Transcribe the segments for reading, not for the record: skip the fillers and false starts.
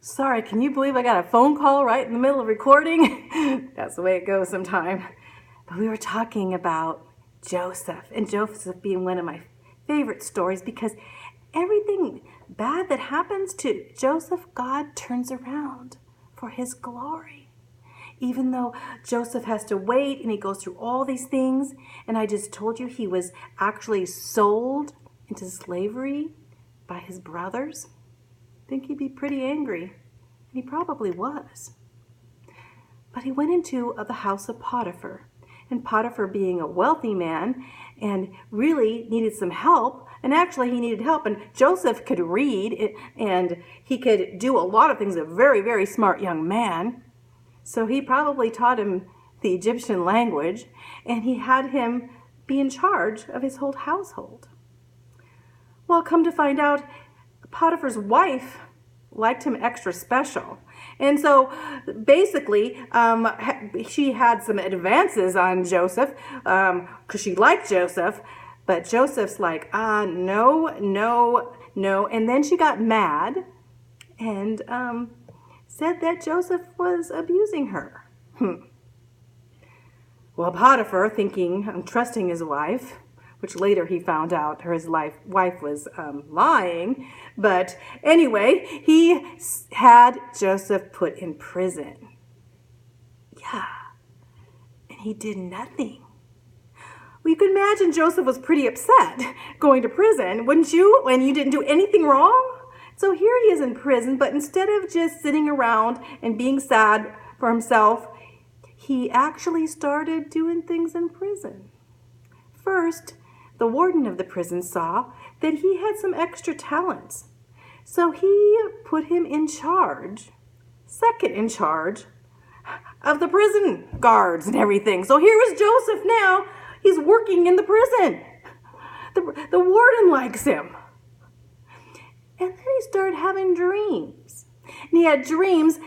Sorry, can you believe I got a phone call right in the middle of recording? That's the way it goes sometimes. But we were talking about Joseph, and Joseph being one of my favorite stories because everything bad that happens to Joseph, God turns around for his glory. Even though Joseph has to wait and he goes through all these things, and I just told you he was actually sold into slavery by his brothers, I think he'd be pretty angry, and he probably was. But he went into the house of Potiphar, and Potiphar being a wealthy man and really needed some help, and actually he needed help, and Joseph could read and he could do a lot of things, a very, very smart young man. So he probably taught him the Egyptian language, and he had him be in charge of his whole household. Well, come to find out, Potiphar's wife liked him extra special. And so basically, she had some advances on Joseph because she liked Joseph. But Joseph's like, no. And then she got mad and said that Joseph was abusing her. Well, Potiphar, thinking, trusting his wife, which later he found out his wife was lying. But anyway, he had Joseph put in prison. Yeah, and he did nothing. Well, you can imagine Joseph was pretty upset going to prison, wouldn't you, when you didn't do anything wrong? So here he is in prison, but instead of just sitting around and being sad for himself, he actually started doing things in prison. First, the warden of the prison saw that he had some extra talents. So he put him in charge, second in charge, of the prison guards and everything. So here is Joseph now. He's working in the prison. The warden likes him. And then he started having dreams. And he had dreams,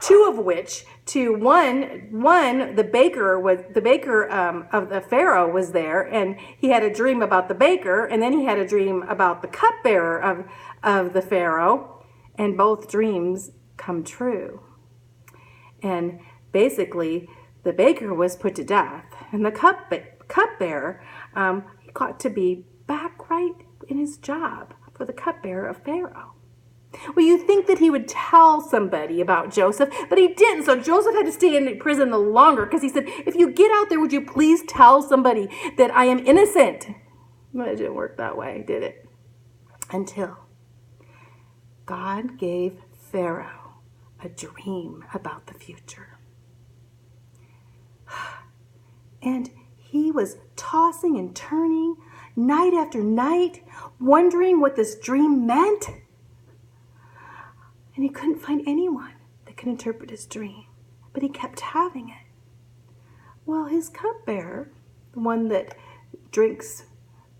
two of which, one, the baker of the Pharaoh was there, and he had a dream about the baker, and then he had a dream about the cupbearer of the Pharaoh, and both dreams come true. And basically, the baker was put to death, and the cupbearer, he got to be back right in his job for the cupbearer of Pharaoh. Well, you think that he would tell somebody about Joseph, but he didn't. So Joseph had to stay in prison the longer because he said, if you get out there, would you please tell somebody that I am innocent? Well, it didn't work that way, did it? Until God gave Pharaoh a dream about the future. And he was tossing and turning night after night, wondering what this dream meant. And he couldn't find anyone that could interpret his dream, but he kept having it. Well, his cupbearer, the one that drinks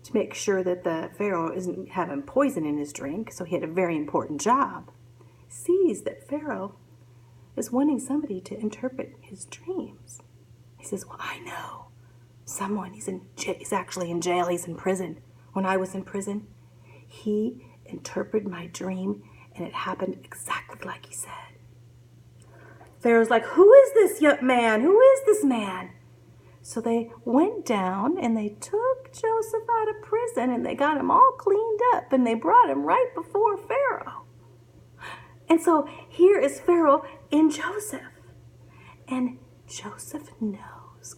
to make sure that the Pharaoh isn't having poison in his drink, so he had a very important job, sees that Pharaoh is wanting somebody to interpret his dreams. He says, well, I know someone. He's actually in jail. He's in prison. When I was in prison, he interpreted my dream, and it happened exactly like he said. Pharaoh's like, who is this young man? Who is this man? So they went down and they took Joseph out of prison and they got him all cleaned up and they brought him right before Pharaoh. And so here is Pharaoh in Joseph. And Joseph knows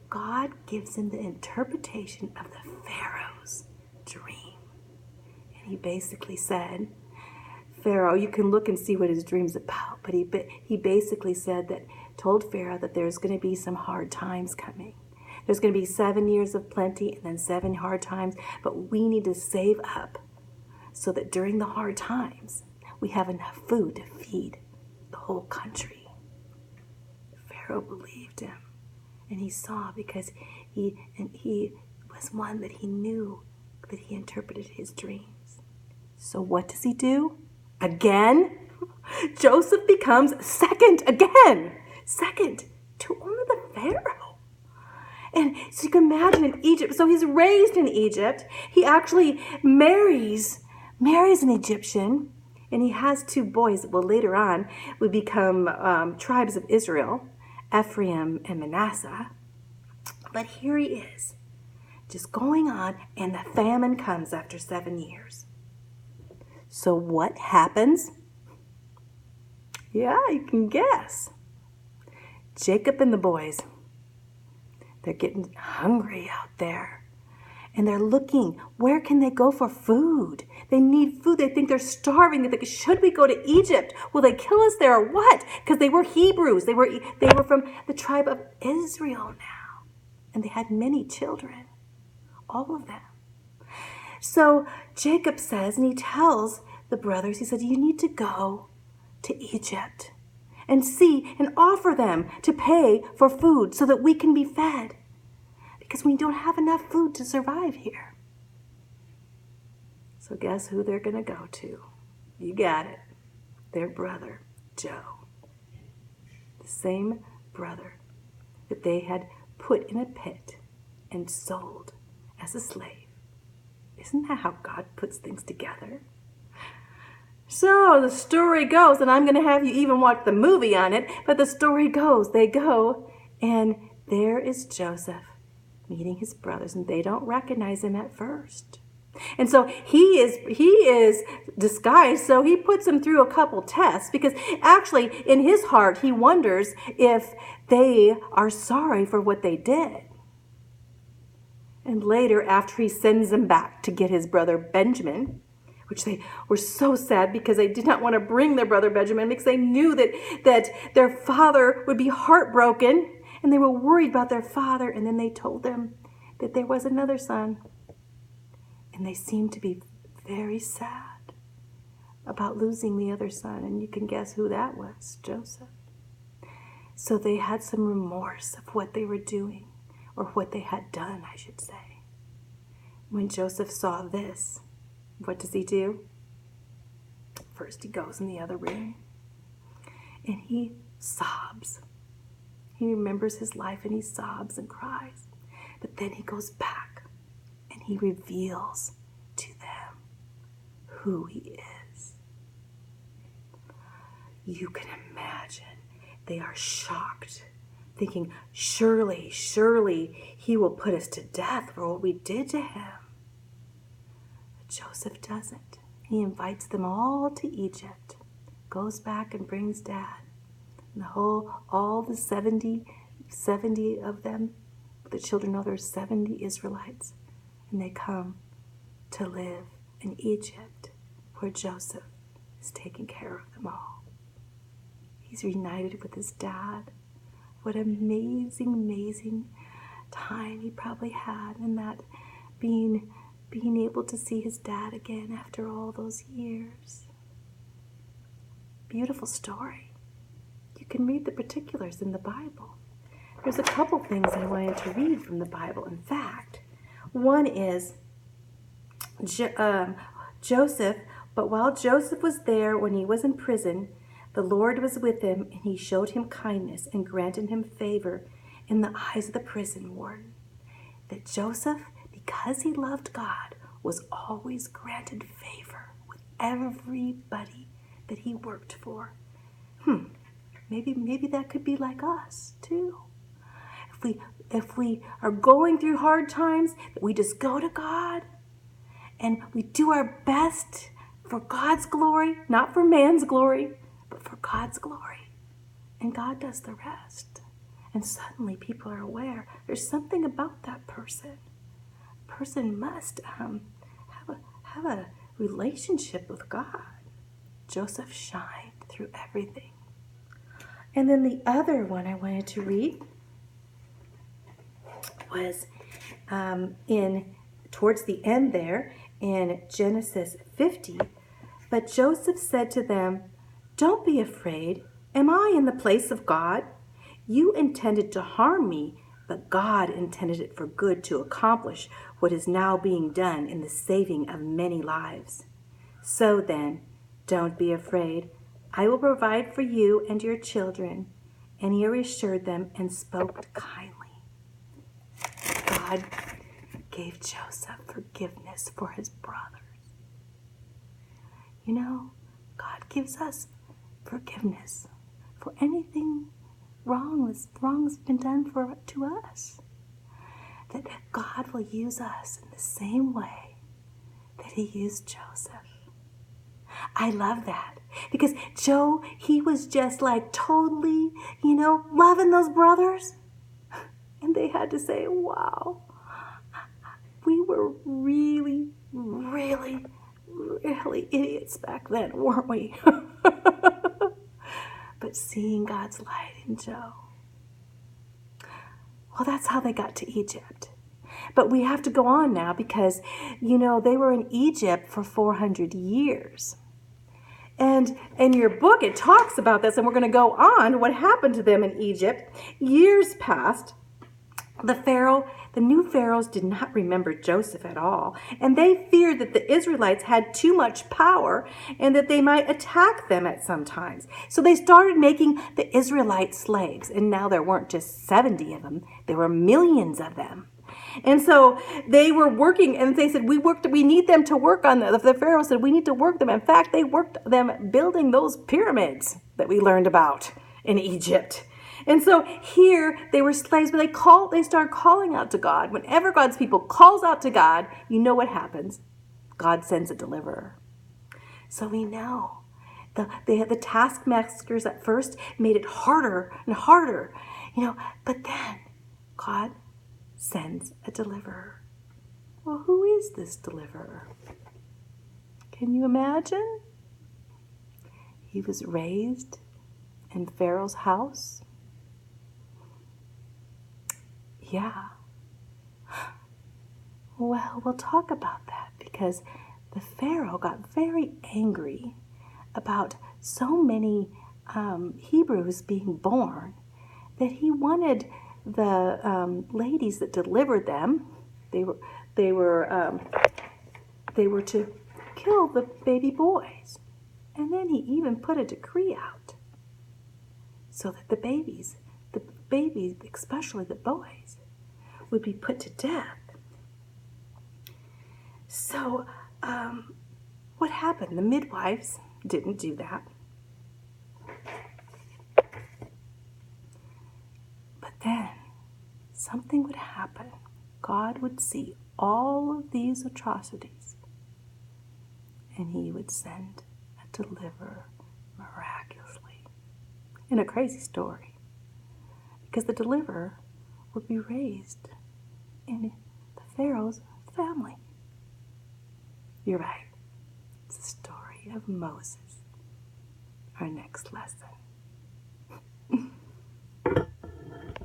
God gives him the interpretation of the Pharaoh's dream. And he basically said, Pharaoh, you can look and see what his dream's about, but he basically told Pharaoh that there's going to be some hard times coming. There's going to be 7 years of plenty and then 7 hard times, but we need to save up so that during the hard times, we have enough food to feed the whole country. Pharaoh believed him, and he saw because he was one that he knew that he interpreted his dreams. So what does he do? Again, Joseph becomes second to only the Pharaoh. And so you can imagine in Egypt, so he's raised in Egypt. He actually marries an Egyptian, And he has two boys that will later on would become tribes of Israel, Ephraim and Manasseh. But here he is, just going on, and the famine comes after 7 years. So what happens? Yeah, you can guess. Jacob and the boys, they're getting hungry out there. And they're looking, where can they go for food? They need food. They think they're starving. They think, should we go to Egypt? Will they kill us there or what? Because they were Hebrews. They were from the tribe of Israel now. And they had many children, all of them. So Jacob says, and he tells the brothers, he said, you need to go to Egypt and see and offer them to pay for food so that we can be fed. Because we don't have enough food to survive here. So guess who they're going to go to? You got it. Their brother, Joe. The same brother that they had put in a pit and sold as a slave. Isn't that how God puts things together? So the story goes, and I'm going to have you even watch the movie on it, but the story goes, they go, and there is Joseph meeting his brothers, and they don't recognize him at first. And so he is disguised, so he puts them through a couple tests, because actually in his heart he wonders if they are sorry for what they did. And later, after he sends them back to get his brother Benjamin, which they were so sad because they did not want to bring their brother Benjamin because they knew that their father would be heartbroken. And they were worried about their father, and then they told them that there was another son. And they seemed to be very sad about losing the other son. And you can guess who that was, Joseph. So they had some remorse of what they were doing, or what they had done, I should say. When Joseph saw this, what does he do? First he goes in the other room, and he sobs. He remembers his life and he sobs and cries. But then he goes back and he reveals to them who he is. You can imagine they are shocked, thinking, surely he will put us to death for what we did to him. But Joseph doesn't. He invites them all to Egypt, goes back and brings Dad. And all the 70 of them, the children of there's 70 Israelites, and they come to live in Egypt, where Joseph is taking care of them all. He's reunited with his dad. What amazing time he probably had in that being able to see his dad again after all those years. Beautiful story. You can read the particulars in the Bible. There's a couple things I wanted to read from the Bible. In fact, one is Joseph, but while Joseph was there when he was in prison, the Lord was with him, and he showed him kindness and granted him favor in the eyes of the prison warden. That Joseph, because he loved God, was always granted favor with everybody that he worked for. Maybe that could be like us too. If we are going through hard times, we just go to God and we do our best for God's glory, not for man's glory, but for God's glory. And God does the rest. And suddenly people are aware there's something about that person. A person must have a relationship with God. Joseph shined through everything. And then the other one I wanted to read was towards the end there in Genesis 50. But Joseph said to them, "Don't be afraid. Am I in the place of God? You intended to harm me, but God intended it for good to accomplish what is now being done in the saving of many lives. So then, don't be afraid. I will provide for you and your children." And he reassured them and spoke kindly. God gave Joseph forgiveness for his brothers. You know, God gives us forgiveness for anything wrong's been done to us. That God will use us in the same way that he used Joseph. I love that because Joe, he was just like totally, loving those brothers. And they had to say, wow, we were really, really, really idiots back then, weren't we? But seeing God's light in Joe. Well, that's how they got to Egypt. But we have to go on now because, they were in Egypt for 400 years. And in your book, it talks about this, and we're going to go on what happened to them in Egypt. Years passed. The new pharaohs did not remember Joseph at all, and they feared that the Israelites had too much power and that they might attack them at some times. So they started making the Israelites slaves, and now there weren't just 70 of them, there were millions of them. And so they were working, and they said, we need them to work on the Pharaoh said, we need to work them. In fact, they worked them building those pyramids that we learned about in Egypt. And so here they were slaves, but they started calling out to God. Whenever God's people calls out to God, you know what happens? God sends a deliverer. So we know the taskmasters at first made it harder and harder, but then God sends a deliverer. Well, who is this deliverer? Can you imagine? He was raised in Pharaoh's house. Yeah. Well, we'll talk about that because the Pharaoh got very angry about so many Hebrews being born that he wanted the ladies that delivered them, they were to kill the baby boys. And then he even put a decree out so that the babies, especially the boys, would be put to death. So what happened? The midwives didn't do that. But then something would happen. God would see all of these atrocities and he would send a deliverer miraculously. In a crazy story. Because the deliverer would be raised in the Pharaoh's family. You're right. It's the story of Moses. Our next lesson.